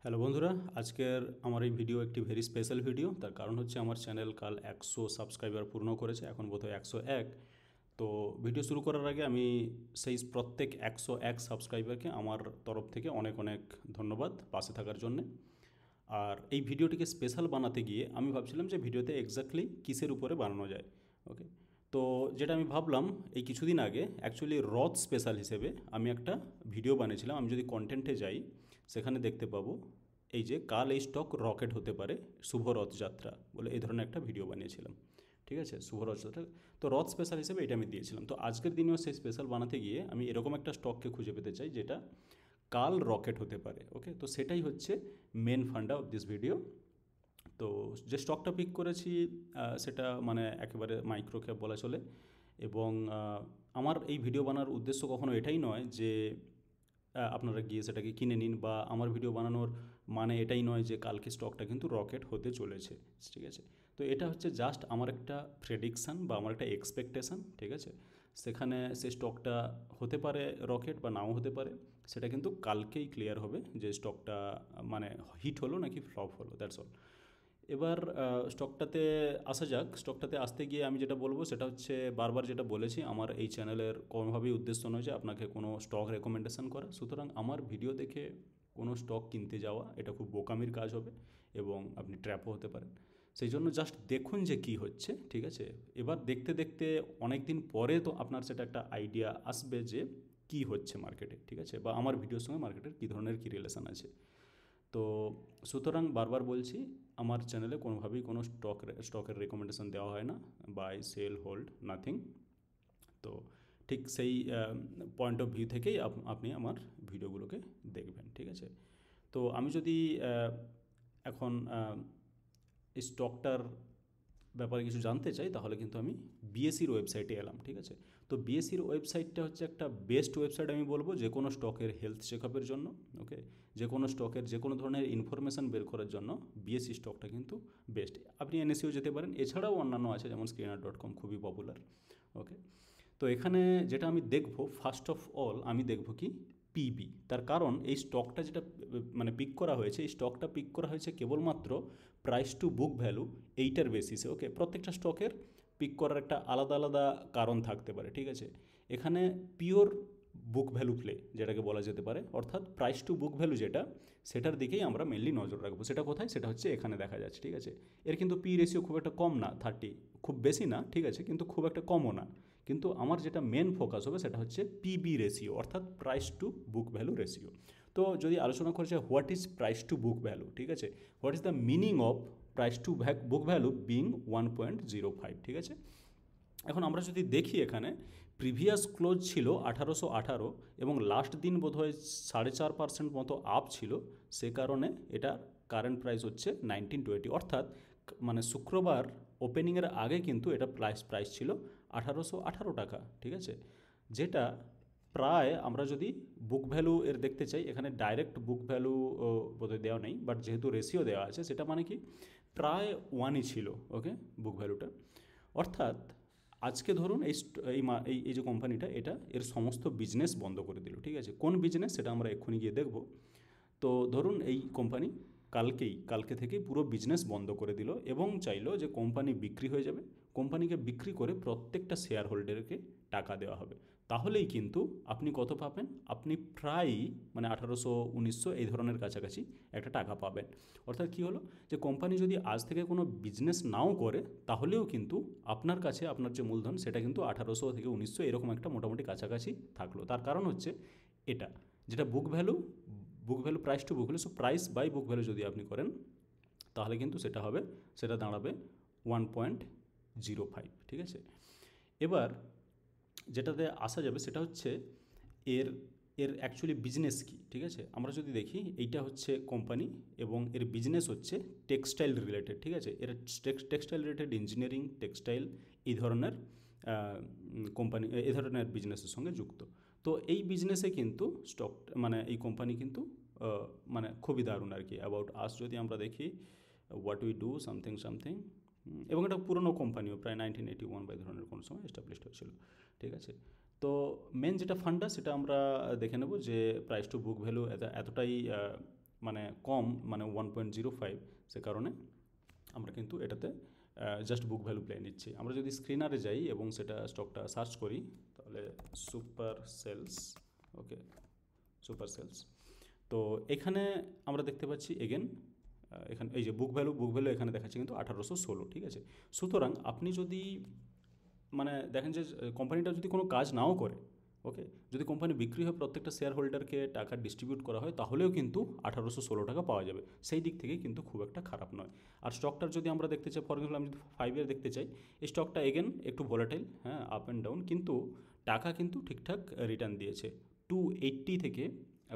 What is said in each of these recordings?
Hello বন্ধুরা, আজকের আমার এই ভিডিও একটি ভেরি স্পেশাল ভিডিও। তার কারণ হচ্ছে আমার চ্যানেল কাল 100 সাবস্ক্রাইবার পূর্ণ করেছে, এখন বোধহয় 101। তো ভিডিও শুরু করার আগে আমি সেই প্রত্যেক 101 সাবস্ক্রাইবারকে আমার তরফ থেকে অনেক অনেক ধন্যবাদ পাশে থাকার জন্যে। আর এই ভিডিওটিকে স্পেশাল বানাতে গিয়ে আমি ভাবছিলাম যে ভিডিওতে এক্স্যাক্টলি কিসের উপরে বানানো যায়। ওকে, তো যেটা আমি ভাবলাম এই কিছুদিন আগে অ্যাকচুয়ালি রথ স্পেশাল হিসেবে আমি একটা ভিডিও বানিয়েছিলাম। আমি যদি কন্টেন্টে যাই সেখানে দেখতে পাবো এই যে কাল এই স্টক রকেট হতে পারে, শুভ রথযাত্রা বলে এই ধরনের একটা ভিডিও বানিয়েছিলাম। ঠিক আছে, শুভ রথযাত্রা। তো রথ স্পেশাল হিসেবে এটা আমি দিয়েছিলাম। তো আজকের দিনেও সেই স্পেশাল বানাতে গিয়ে আমি এরকম একটা স্টককে খুঁজে পেতে চাই যেটা কাল রকেট হতে পারে। ওকে, তো সেটাই হচ্ছে main funda of this video. তো যে স্টকটা পিক করেছি সেটা মানে একেবারে মাইক্রো ক্যাপ বলা চলে। এবং আমার এই ভিডিও বানানোর উদ্দেশ্য কখনো এটাই নয় যে আপনারা গিয়ে সেটাকে কিনে নিন, বা আমার ভিডিও বানানোর মানে এটাই নয় যে কালকে স্টকটা কিন্তু রকেট হতে চলেছে। ঠিক আছে, তো এটা হচ্ছে জাস্ট আমার একটা প্রেডিকশান বা আমার একটা এক্সপেকটেশান। ঠিক আছে, সেখানে সে স্টকটা হতে পারে রকেট বা নাও হতে পারে, সেটা কিন্তু কালকেই ক্লিয়ার হবে যে স্টকটা মানে হিট হলো নাকি ফ্লপ হলো, দ্যাটস অল। এবার স্টকটাতে আসা যাক। স্টকটাতে আসতে গিয়ে আমি যেটা বলবো সেটা হচ্ছে, বারবার যেটা বলেছি, আমার এই চ্যানেলের কোনোভাবেই উদ্দেশ্য নয় যে আপনাকে কোনো স্টক রেকমেন্ডেশন করা। সুতরাং আমার ভিডিও দেখে কোনো স্টক কিনতে যাওয়া এটা খুব বোকামির কাজ হবে এবং আপনি ট্র্যাপও হতে পারেন। সেই জন্য জাস্ট দেখুন যে কী হচ্ছে। ঠিক আছে, এবার দেখতে দেখতে অনেক দিন পরে তো আপনার সেটা একটা আইডিয়া আসবে যে কী হচ্ছে মার্কেটে। ঠিক আছে, বা আমার ভিডিওর সঙ্গে মার্কেটের কী ধরনের কী রিলেশান আছে। তো সুতরাং বারবার বলছি, আমার চ্যানেলে কোনোভাবেই কোনো স্টকের রেকমেন্ডেশন দেওয়া হয় না, বাই সেল হোল্ড নাথিং। তো ঠিক সেই পয়েন্ট অফ ভিউ থেকেই আপনি আমার ভিডিওগুলোকে দেখবেন। ঠিক আছে, তো আমি যদি এখন এই স্টকটার ব্যাপারে কিছু জানতে চাই তাহলে কিন্তু আমি বিএসসির ওয়েবসাইটে এলাম। ঠিক আছে, তো বিএসসির ওয়েবসাইটটা হচ্ছে একটা বেস্ট ওয়েবসাইট আমি বলবো যে কোনো স্টকের হেলথ চেকআপের জন্য। ওকে, যে কোনো স্টকের যে কোনো ধরনের ইনফরমেশান বের করার জন্য বিএসসি স্টকটা কিন্তু বেস্ট। আপনি এনএসইও যেতে পারেন, এছাড়াও অন্যান্য আছে যেমন স্ক্রিনার.com খুবই পপুলার। ওকে, তো এখানে যেটা আমি দেখব, ফার্স্ট অফ অল আমি দেখব কি পিবি। তার কারণ এই স্টকটা যেটা মানে পিক করা হয়েছে, এই স্টকটা পিক করা হয়েছে কেবলমাত্র প্রাইস টু বুক ভ্যালু এইটার বেসিসে। ওকে, প্রত্যেকটা স্টকের পিক করার একটা আলাদা আলাদা কারণ থাকতে পারে। ঠিক আছে, এখানে পিওর বুক ভ্যালু প্লে যেটাকে বলা যেতে পারে, অর্থাৎ প্রাইস টু বুক ভ্যালু যেটা, সেটার দিকেই আমরা মেনলি নজর রাখবো। সেটা কোথায়, সেটা হচ্ছে এখানে দেখা যাচ্ছে। ঠিক আছে, এর কিন্তু পি রেশিও খুব একটা কম না, 30, খুব বেশি না। ঠিক আছে, কিন্তু খুব একটা কমও না। কিন্তু আমার যেটা মেন ফোকাস হবে সেটা হচ্ছে পিবি রেশিও, অর্থাৎ price to book value ratio. তো যদি আলোচনা করা যায় what is price to book value, ঠিক আছে, what is the meaning of price to book value being 1.05। ঠিক আছে, এখন আমরা যদি দেখি এখানে প্রিভিয়াস ক্লোজ ছিল 1818 এবং লাস্ট দিন বোধহয় 4.5% মতো আপ ছিল, সে কারণে এটা কারেন্ট প্রাইস হচ্ছে 1920। অর্থাৎ মানে শুক্রবার ওপেনিংয়ের আগে কিন্তু এটা প্রাইস ছিল 1818 টাকা। ঠিক আছে, যেটা প্রায় আমরা যদি বুক ভ্যালু এর দেখতে চাই, এখানে ডাইরেক্ট বুক ভ্যালু বোধহয় দেওয়া নেই, বাট যেহেতু রেশিও দেওয়া আছে, সেটা মানে কি প্রায় 1ই ছিল। ওকে, বুক ভ্যালুটা, অর্থাৎ আজকে ধরুন এই যে কোম্পানিটা, এটা এর সমস্ত বিজনেস বন্ধ করে দিল। ঠিক আছে, কোন বিজনেস সেটা আমরা এক্ষুনি গিয়ে দেখব। তো ধরুন এই কোম্পানি কালকে থেকেই পুরো বিজনেস বন্ধ করে দিল এবং চাইলো যে কোম্পানি বিক্রি হয়ে যাবে, কোম্পানিকে বিক্রি করে প্রত্যেকটা শেয়ার হোল্ডারকে টাকা দেওয়া হবে। তাহলেই কিন্তু আপনি কত পাবেন, আপনি প্রায় মানে 1800 1900 এই ধরনের কাছাকাছি একটা টাকা পাবেন। অর্থাৎ কী হলো, যে কোম্পানি যদি আজ থেকে কোনো বিজনেস নাও করে তাহলেও কিন্তু আপনার কাছে আপনার যে মূলধন সেটা কিন্তু 1800 থেকে 1900 এরকম একটা মোটামুটি কাছাকাছি থাকলো। তার কারণ হচ্ছে এটা, যেটা book value price to book value, so price by book value যদি আপনি করেন তাহলে কিন্তু সেটা দাঁড়াবে 1.05। ঠিক আছে, এবার যেটাতে আসা যাবে সেটা হচ্ছে এর এর অ্যাকচুয়ালি বিজনেস কী। ঠিক আছে, আমরা যদি দেখি এইটা হচ্ছে কোম্পানি এবং এর বিজনেস হচ্ছে টেক্সটাইল রিলেটেড। ঠিক আছে, এর টেক্সটাইল রিলেটেড, ইঞ্জিনিয়ারিং, টেক্সটাইল, এই ধরনের কোম্পানি, এই ধরনের বিজনেসের সঙ্গে যুক্ত। তো এই বিজনেসে কিন্তু স্টক মানে এই কোম্পানি কিন্তু মানে খুবই দারুণ আর কি। অ্যাবাউট আস যদি আমরা দেখি, what we do something something, এবং এটা পুরনো কোম্পানিও, প্রায় 1981 বা এই ধরনের কোনো সময় এস্টাবলিশড হয়েছিল। ঠিক আছে, তো মেন যেটা ফান্ডা সেটা আমরা দেখে নেব যে প্রাইস টু বুক ভ্যালু এতটাই মানে কম, মানে 1.05, সে কারণে আমরা কিন্তু এটাতে জাস্ট বুক ভ্যালু প্লে নিচ্ছি। আমরা যদি স্ক্রিনারে যাই এবং সেটা স্টকটা সার্চ করি, তাহলে সুপার সেলস, ওকে, সুপার সেলস। তো এখানে আমরা দেখতে পাচ্ছি এগেন এখানে এই যে বুক ভ্যালু এখানে দেখাচ্ছে কিন্তু 1816, ঠিক আছে। সুতরাং আপনি যদি মানে দেখেন যে কোম্পানিটা যদি কোনো কাজ নাও করে, ওকে, যদি কোম্পানি বিক্রি হয় প্রত্যেকটা শেয়ার হোল্ডারকে টাকা ডিস্ট্রিবিউট করা হয়, তাহলেও কিন্তু 1816 টাকা পাওয়া যাবে। সেই দিক থেকে কিন্তু খুব একটা খারাপ নয়। আর স্টকটার যদি আমরা দেখতে চাই, ফর এক্সাম্পল আমি যদি 5 ইয়ার দেখতে চাই, এই স্টকটা এগেন একটু ভোলাটাইল, হ্যাঁ, আপ অ্যান্ড ডাউন, কিন্তু টাকা কিন্তু ঠিকঠাক রিটার্ন দিয়েছে। 280 থেকে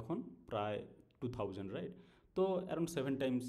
এখন প্রায় 2000, রাইট? তো অ্যারাউন্ড 7 টাইমস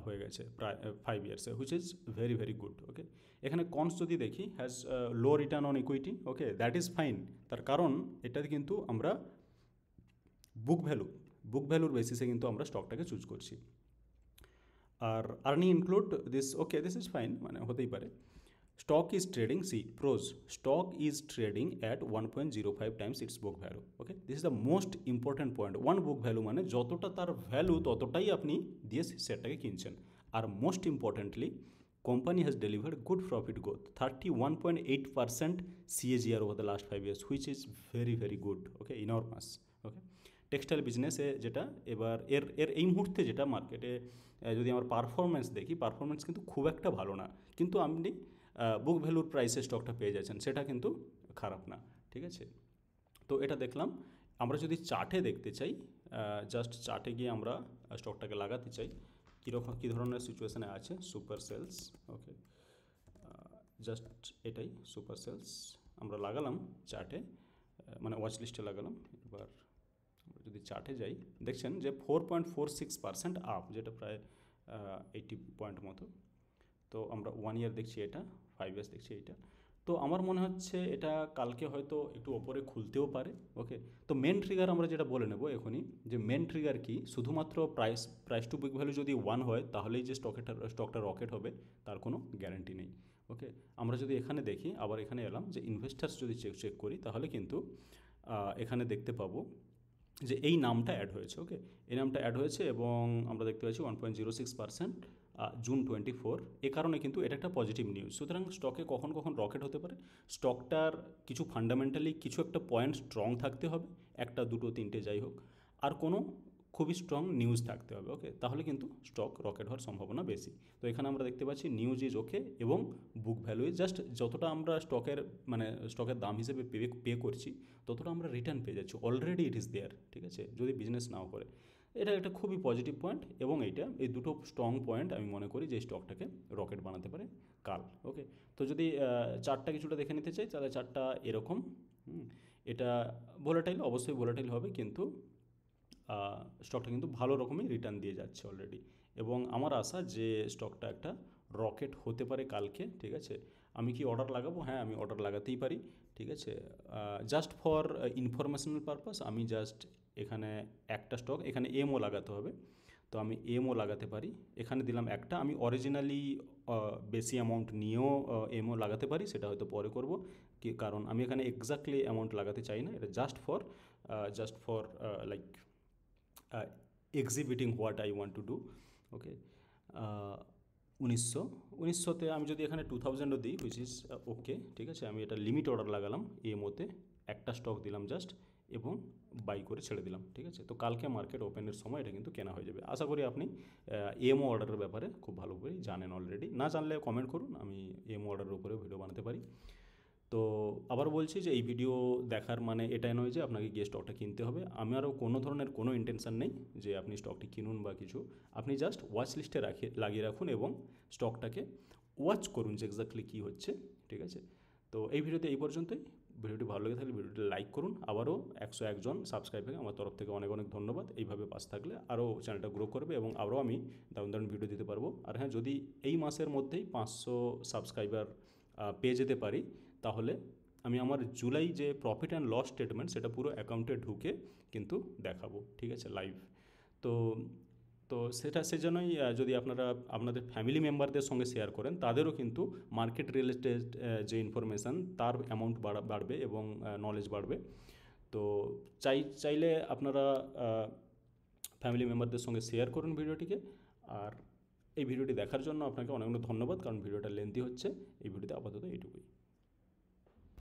হয়ে গেছে প্রায় 5 ইয়ার্সে, which is very very good. Okay, এখানে কনস যদি দেখি, has low return on equity, okay, that is fine. তার কারণ এটাতে কিন্তু আমরা বুক ভ্যালুর বেসিসে কিন্তু আমরা স্টকটাকে চুজ করছি। আর earning include this, okay, this is fine, মানে হতেই পারে। Stock is trading, see pros, stock is trading at 1.05 times its book value. Okay, this is the most important point. One book value মানে যতটা তার value ততটাই আপনি দিয়ে শেয়ারটাকে কিনছেন। আর most importantly, company has delivered good profit growth, 31.8% CAGR over the last 5 years, which is very very good. Okay, enormous. Okay, textile বিজনেসে যেটা এবার এর এর এই মুহূর্তে যেটা মার্কেটে যদি আমার পারফরমেন্স দেখি, পারফরমেন্স কিন্তু খুব একটা ভালো না, কিন্তু আপনি বুক ভ্যালুর প্রাইসে স্টকটা পেয়ে যাচ্ছেন, সেটা কিন্তু খারাপ না, ঠিক আছে। তো এটা দেখলাম। আমরা যদি চার্টে দেখতে চাই, জাস্ট চার্টে গিয়ে আমরা স্টকটাকে লাগাতে চাই, কীরকম কী ধরনের সিচুয়েশানে আছে সুপার সেলস। ওকে, জাস্ট এটাই সুপার সেলস আমরা লাগালাম চার্টে, মানে ওয়াচ লিস্টে লাগালাম। এবার আমরা যদি চার্টে যাই, দেখছেন যে 4.46% আপ, যেটা প্রায় 80 পয়েন্ট মতো। তো আমরা 1 ইয়ার দেখছি এটা, 5 ইয়ার্স দেখছি এটা। তো আমার মনে হচ্ছে এটা কালকে হয়তো একটু ওপরে খুলতেও পারে। ওকে, তো মেন ট্রিগার আমরা যেটা বলে নেব এখনই, যে মেন ট্রিগার কি, শুধুমাত্র প্রাইস টু বুক ভ্যালু যদি 1 হয়, তাহলেই যে স্টকটা রকেট হবে তার কোনো গ্যারান্টি নেই। ওকে, আমরা যদি এখানে দেখি, আবার এখানে এলাম যে ইনভেস্টার্স যদি চেক করি, তাহলে কিন্তু এখানে দেখতে পাবো যে এই নামটা অ্যাড হয়েছে। ওকে, এই নামটা অ্যাড হয়েছে এবং আমরা দেখতে পাচ্ছি 1.06% জুন 24। এ কারণে কিন্তু এটা একটা পজিটিভ নিউজ। সুতরাং স্টকে কখন কখন রকেট হতে পারে, স্টকটার কিছু ফান্ডামেন্টালি কিছু একটা পয়েন্ট স্ট্রং থাকতে হবে, একটা দুটো তিনটে যাই হোক, আর কোনো খুবই স্ট্রং নিউজ থাকতে হবে। ওকে, তাহলে কিন্তু স্টক রকেট হওয়ার সম্ভাবনা বেশি। তো এখানে আমরা দেখতে পাচ্ছি নিউজ ইজ ওকে এবং বুক ভ্যালু ইজ জাস্ট যতটা আমরা স্টকের দাম হিসেবে পে করছি, ততটা আমরা রিটার্ন পেয়ে যাচ্ছি, অলরেডি ইট ইজ দেয়ার, ঠিক আছে, যদি বিজনেস নাও করে। এটা একটা খুবই পজিটিভ পয়েন্ট, এবং এই দুটো স্ট্রং পয়েন্ট আমি মনে করি যে স্টকটাকে রকেট বানাতে পারে কাল। ওকে, তো যদি চার্টটা কিছুটা দেখে নিতে চাই, তাহলে চার্টটা এরকম। এটা ভোলাটাইল, অবশ্যই ভোলাটাইল হবে, কিন্তু স্টকটা কিন্তু ভালো রকমই রিটার্ন দিয়ে যাচ্ছে অলরেডি, এবং আমার আশা যে স্টকটা একটা রকেট হতে পারে কালকে, ঠিক আছে। আমি কি অর্ডার লাগাবো? হ্যাঁ, আমি অর্ডার লাগাতেই পারি, ঠিক আছে। জাস্ট ফর ইনফরমেশনাল পারপাস আমি জাস্ট এখানে একটা স্টক, এখানে এমও লাগাতে হবে, তো আমি এমও লাগাতে পারি। এখানে দিলাম একটা, আমি অরিজিনালি বেশি অ্যামাউন্ট নিয়েও এমও লাগাতে পারি, সেটা হয়তো পরে করব, কি কারণ আমি এখানে এক্স্যাক্টলি অ্যামাউন্ট লাগাতে চাই না, এটা just for like exhibiting what I want to do. Okay, 1900তে আমি যদি এখানে 2000ও দিই, হুইচ ইজ ওকে, ঠিক আছে। আমি এটা লিমিট অর্ডার লাগালাম এমওতে, একটা স্টক দিলাম জাস্ট, এবং বাই করে ছেড়ে দিলাম, ঠিক আছে। তো কালকে মার্কেট ওপেনের সময় এটা কিন্তু কেনা হয়ে যাবে। আশা করি আপনি এমও অর্ডারের ব্যাপারে খুব ভালো করেই জানেন অলরেডি, না জানলে কমেন্ট করুন, আমি এমও অর্ডারের উপরেও ভিডিও বানাতে পারি। তো আবার বলছি যে এই ভিডিও দেখার মানে এটাই নয় যে আপনাকে গিয়ে স্টকটা কিনতে হবে, আমারও কোনো ধরনের কোনো ইন্টেনশন নেই যে আপনি স্টকটি কিনুন বা কিছু। আপনি জাস্ট ওয়াচ লিস্টে লাগিয়ে রাখুন এবং স্টকটাকে ওয়াচ করুন যে এক্স্যাক্টলি কী হচ্ছে, ঠিক আছে। তো এই ভিডিওতে এই পর্যন্তই। ভিডিওটি ভালো লেগে থাকলে ভিডিওটি লাইক করুন। আবারও 101 জন সাবস্ক্রাইবারকে আমার তরফ থেকে অনেক অনেক ধন্যবাদ। এইভাবে পাশ থাকলে আরও চ্যানেলটা গ্রো করবে এবং আরও আমি দারুণ ভিডিও দিতে পারবো। আর হ্যাঁ, যদি এই মাসের মধ্যেই 500 সাবস্ক্রাইবার পেয়ে যেতে পারি, তাহলে আমি আমার জুলাই যে প্রফিট অ্যান্ড লস স্টেটমেন্ট, সেটা পুরো অ্যাকাউন্টে ঢুকে কিন্তু দেখাবো, ঠিক আছে, লাইভ। তো তো সেজন্যই যদি আপনারা আপনাদের ফ্যামিলি মেম্বারদের সঙ্গে শেয়ার করেন, তাদেরও কিন্তু মার্কেট রিলেটেড যে ইনফরমেশান, তার অ্যামাউন্ট বাড়বে এবং নলেজ বাড়বে। তো চাইলে আপনারা ফ্যামিলি মেম্বারদের সঙ্গে শেয়ার করুন ভিডিওটিকে। আর এই ভিডিওটি দেখার জন্য আপনাকে অনেক অনেক ধন্যবাদ, কারণ ভিডিওটা লেন্থি হচ্ছে। এই ভিডিওতে আপাতত এইটুকুই।